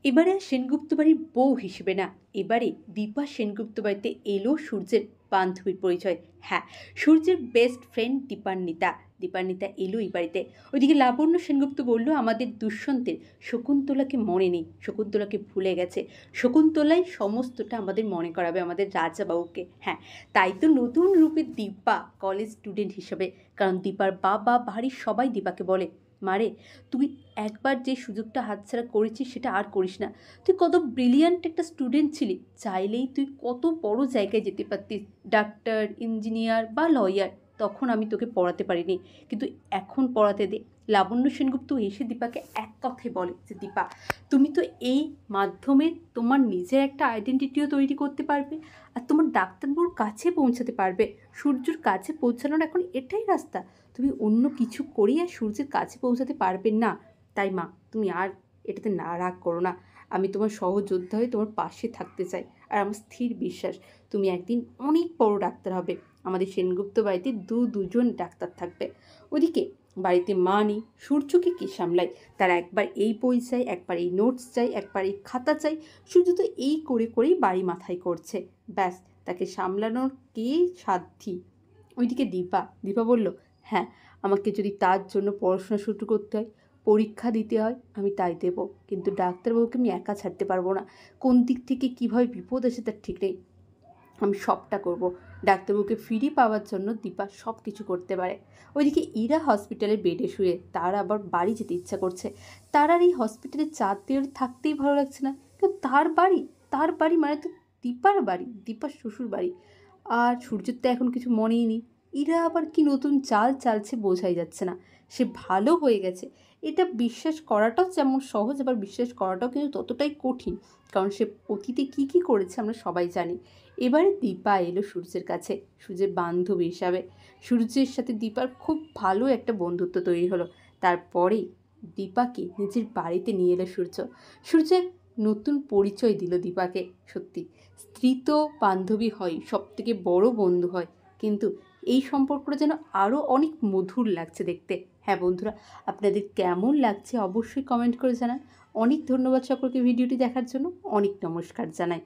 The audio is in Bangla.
এবারে আর সেনগুপ্ত বাড়ির বউ হিসেবে না, এবারে দীপা সেনগুপ্ত বাড়িতে এলো সূর্যের বান্ধবীর পরিচয়। হ্যাঁ, সূর্যের বেস্ট ফ্রেন্ড দীপান্বিতা এলো এই বাড়িতে। ওইদিকে লাবণ্য সেনগুপ্ত বলল, আমাদের দুষ্যন্তের শকুন্তলাকে মনে নেই, শকুন্তলাকে ভুলে গেছে, শকুন্তলাই সমস্তটা আমাদের মনে করাবে, আমাদের রাজাবাবুকে। হ্যাঁ, তাই তো নতুন রূপে দীপা কলেজ স্টুডেন্ট হিসেবে, কারণ দীপার বাবা বাড়ির সবাই দীপাকে বলে, মারে তুই একবার যে সুযোগটা হাতছাড়া করেছিস সেটা আর করিস না, তুই কত ব্রিলিয়ান্ট একটা স্টুডেন্ট ছিলি, চাইলেই তুই কত বড় জায়গায় যেতে পারতিস, ডাক্তার, ইঞ্জিনিয়ার বা লয়ার। তখন আমি তোকে পড়াতে পারিনি, কিন্তু এখন পড়াতে দে। লাবণ্য সেনগুপ্ত এসে দীপাকে এক কথায় বলে যে, দীপা তুমি তো এই মাধ্যমে তোমার নিজের একটা আইডেন্টিটিও তৈরি করতে পারবে, আর তোমার ডাক্তারবাবুর কাছে পৌঁছাতে পারবে। সূর্যর কাছে পৌঁছানোর এখন এটাই রাস্তা, তুমি অন্য কিছু করেই আর সূর্যের কাছে পৌঁছাতে পারবে না। তাই মা, তুমি আর এটাতে না রাগ করো না, আমি তোমার সহযোদ্ধা হয়ে তোমার পাশে থাকতে চাই, আর আমার স্থির বিশ্বাস তুমি একদিন অনেক বড় ডাক্তার হবে। আমাদের সেনগুপ্ত বাড়িতে দুজন ডাক্তার থাকবে। ওদিকে বাড়িতে মা নেই, সূর্যকে কে সামলায়, তার একবার এই বই চাই, একবার এই নোটস চাই, একবার এই খাতা চাই। সূর্য তো এই করে করেই বাড়ি মাথায় করছে, ব্যাস তাকে সামলানোর কে সাধ্যি। ওইদিকে দীপা বলল, হ্যাঁ, আমাকে যদি তার জন্য পড়াশোনা শুরু করতে হয়, পরীক্ষা দিতে হয়, আমি তাই দেব, কিন্তু ডাক্তারবাবুকে আমি একা ছাড়তে পারবো না। কোন দিক থেকে কীভাবে বিপদ আসে তার ঠিক নেই, আমি সবটা করব। ডাক্তারবাবুকে ফিরে পাওয়ার জন্য দীপা সব কিছু করতে পারে। ওইদিকে ইরা হসপিটালে বেডে শুয়ে, তার আবার বাড়ি যেতে ইচ্ছা করছে। তার আর এই হসপিটালে 4 দিন থাকতেই ভালো লাগছে না, কিন্তু তার বাড়ি মানে তো দীপার বাড়ি, দীপার শ্বশুর বাড়ি। আর সূর্যের তো এখন কিছু মনেই নেই, ইরা আবার কি নতুন চাল চালছে বোঝাই যাচ্ছে না। সে ভালো হয়ে গেছে, এটা বিশ্বাস করাটাও যেমন সহজ, আবার বিশ্বাস করাটাও কিন্তু ততটাই কঠিন, কারণ সে অতীতে কী করেছে আমরা সবাই জানি। এবারে দীপা এলো সূর্যের কাছে, সূর্যের বান্ধবী হিসাবে। সূর্যের সাথে দীপার খুব ভালো একটা বন্ধুত্ব তৈরি হলো। তারপরেই দীপাকে নিজের বাড়িতে নিয়ে এলো সূর্য এক নতুন পরিচয় দিল দীপাকে। সত্যি, স্ত্রী তো বান্ধবী হয়, সব থেকে বড় বন্ধু হয়, কিন্তু এই সম্পর্কটা যেন আরও অনেক মধুর লাগছে দেখতে। হ্যাঁ বন্ধুরা, আপনাদের কেমন লাগছে অবশ্যই কমেন্ট করে জানান। অনেক ধন্যবাদ সকলকে ভিডিওটি দেখার জন্য, অনেক নমস্কার জানাই।